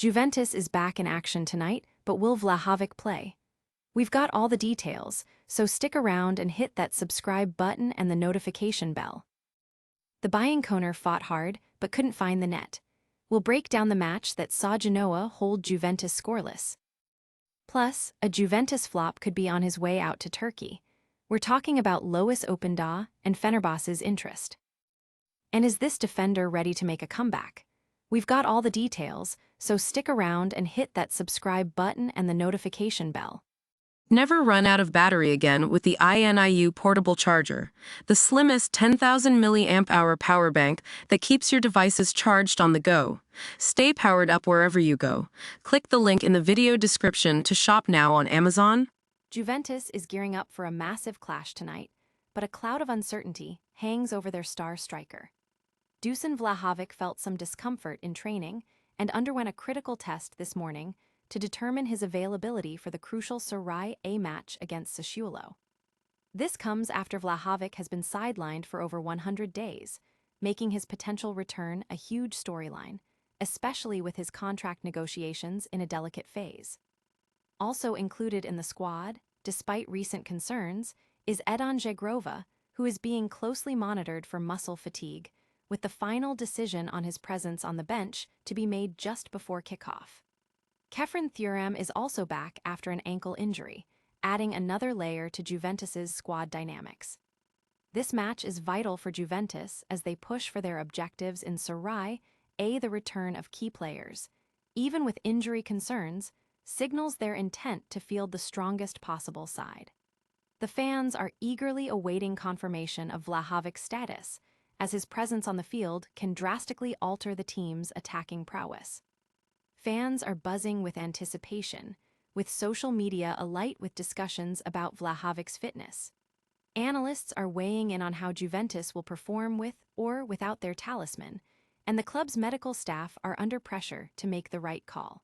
Juventus is back in action tonight, but will Vlahovic play? We've got all the details, so stick around and hit that subscribe button and the notification bell. The Bianconere fought hard, but couldn't find the net. We'll break down the match that saw Genoa hold Juventus scoreless. Plus, a Juventus flop could be on his way out to Turkey. We're talking about Lois Openda and Fenerbahce's interest. And is this defender ready to make a comeback? We've got all the details, so stick around and hit that subscribe button and the notification bell. Never run out of battery again with the INIU portable charger, the slimmest 10,000 mAh power bank that keeps your devices charged on the go. Stay powered up wherever you go. Click the link in the video description to shop now on Amazon. Juventus is gearing up for a massive clash tonight, but a cloud of uncertainty hangs over their star striker. Dusan Vlahovic felt some discomfort in training and underwent a critical test this morning to determine his availability for the crucial Serie A match against Sassuolo. This comes after Vlahovic has been sidelined for over 100 days, making his potential return a huge storyline, especially with his contract negotiations in a delicate phase. Also included in the squad, despite recent concerns, is Edon Zhegrova, who is being closely monitored for muscle fatigue, with the final decision on his presence on the bench to be made just before kickoff. Kefren Thuram is also back after an ankle injury, adding another layer to Juventus's squad dynamics. This match is vital for Juventus as they push for their objectives in Serie A. The return of key players, even with injury concerns, signals their intent to field the strongest possible side. The fans are eagerly awaiting confirmation of Vlahovic's status, as his presence on the field can drastically alter the team's attacking prowess. Fans are buzzing with anticipation, with social media alight with discussions about Vlahovic's fitness. Analysts are weighing in on how Juventus will perform with or without their talisman, and the club's medical staff are under pressure to make the right call.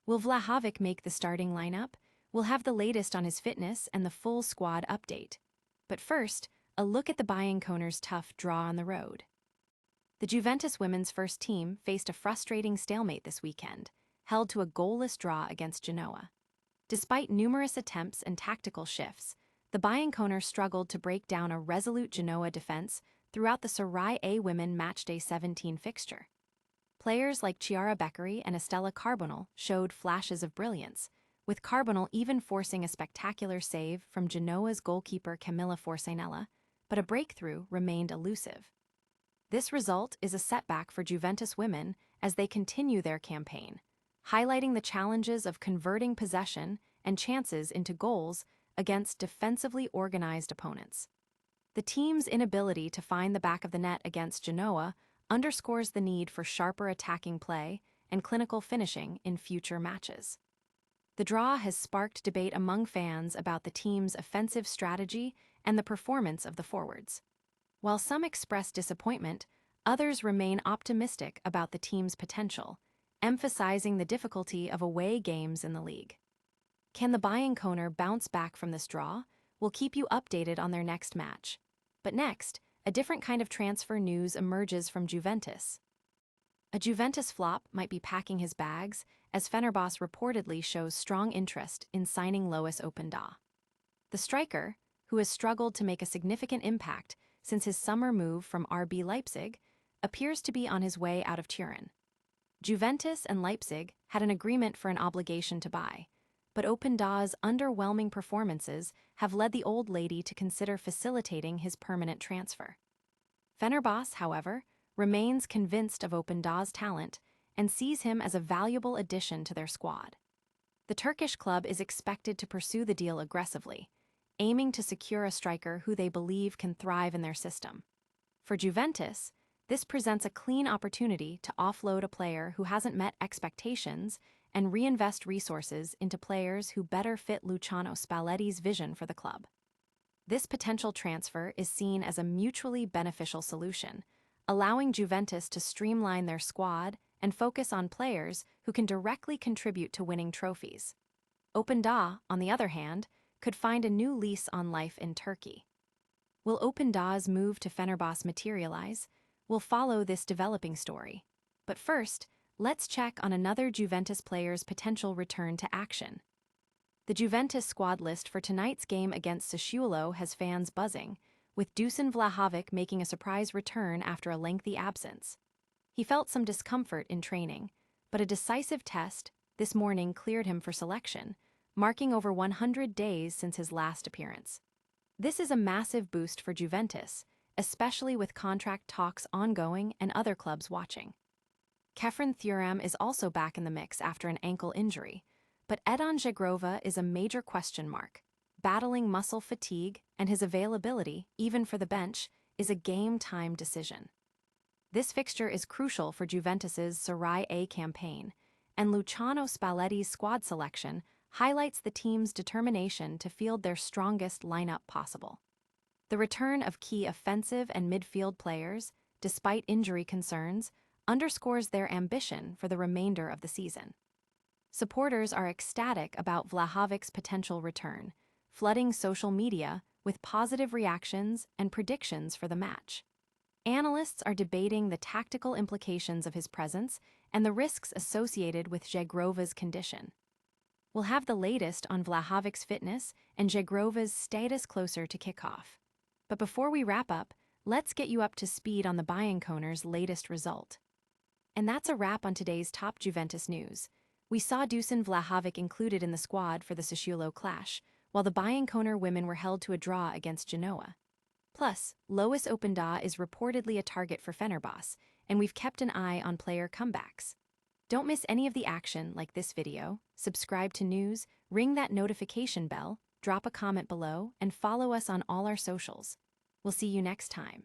Will Vlahovic make the starting lineup? We'll have the latest on his fitness and the full squad update. But first, a look at the Bianconere's tough draw on the road. The Juventus Women's first team faced a frustrating stalemate this weekend, held to a goalless draw against Genoa. Despite numerous attempts and tactical shifts, the Bianconere struggled to break down a resolute Genoa defense throughout the Serie A Women Matchday 17 fixture. Players like Chiara Beccari and Estella Carbonell showed flashes of brilliance, with Carbonell even forcing a spectacular save from Genoa's goalkeeper Camilla Forcenella, but a breakthrough remained elusive. This result is a setback for Juventus Women as they continue their campaign, highlighting the challenges of converting possession and chances into goals against defensively organized opponents. The team's inability to find the back of the net against Genoa underscores the need for sharper attacking play and clinical finishing in future matches. The draw has sparked debate among fans about the team's offensive strategy and the performance of the forwards. While some express disappointment, others remain optimistic about the team's potential, emphasizing the difficulty of away games in the league. Can the Bianconere bounce back from this draw? We'll keep you updated on their next match. But next, a different kind of transfer news emerges from Juventus. A Juventus flop might be packing his bags, as Fenerbahce reportedly shows strong interest in signing Lois Openda. The striker, who has struggled to make a significant impact since his summer move from RB Leipzig, appears to be on his way out of Turin. Juventus and Leipzig had an agreement for an obligation to buy, but Openda's underwhelming performances have led the old lady to consider facilitating his permanent transfer. Fenerbahce, however, remains convinced of Openda's talent and sees him as a valuable addition to their squad. The Turkish club is expected to pursue the deal aggressively, aiming to secure a striker who they believe can thrive in their system. For Juventus, this presents a clean opportunity to offload a player who hasn't met expectations and reinvest resources into players who better fit Luciano Spalletti's vision for the club. This potential transfer is seen as a mutually beneficial solution, allowing Juventus to streamline their squad and focus on players who can directly contribute to winning trophies. Openda, on the other hand, could find a new lease on life in Turkey. Will Openda's move to Fenerbahce materialize? We'll follow this developing story. But first, Let's check on another Juventus player's potential return to action. The Juventus squad list for tonight's game against Sassuolo has fans buzzing, with Dusan Vlahovic making a surprise return after a lengthy absence. He felt some discomfort in training, but a decisive test this morning cleared him for selection, marking over 100 days since his last appearance. This is a massive boost for Juventus, especially with contract talks ongoing and other clubs watching. Kefren Thuram is also back in the mix after an ankle injury, but Edon Zhegrova is a major question mark. Battling muscle fatigue and his availability, even for the bench, is a game-time decision. This fixture is crucial for Juventus's Serie A campaign, and Luciano Spalletti's squad selection highlights the team's determination to field their strongest lineup possible. The return of key offensive and midfield players, despite injury concerns, underscores their ambition for the remainder of the season. Supporters are ecstatic about Vlahovic's potential return, flooding social media with positive reactions and predictions for the match. Analysts are debating the tactical implications of his presence and the risks associated with Zhegrova's condition. We'll have the latest on Vlahovic's fitness and Zhegrova's status closer to kickoff. But before we wrap up, let's get you up to speed on the Bianconere's latest result. And that's a wrap on today's top Juventus news. We saw Dusan Vlahovic included in the squad for the Sassuolo clash, while the Bianconere women were held to a draw against Genoa. Plus, Lois Openda is reportedly a target for Fenerbahce, and we've kept an eye on player comebacks. Don't miss any of the action like this video, subscribe to news, ring that notification bell, drop a comment below, and follow us on all our socials. We'll see you next time.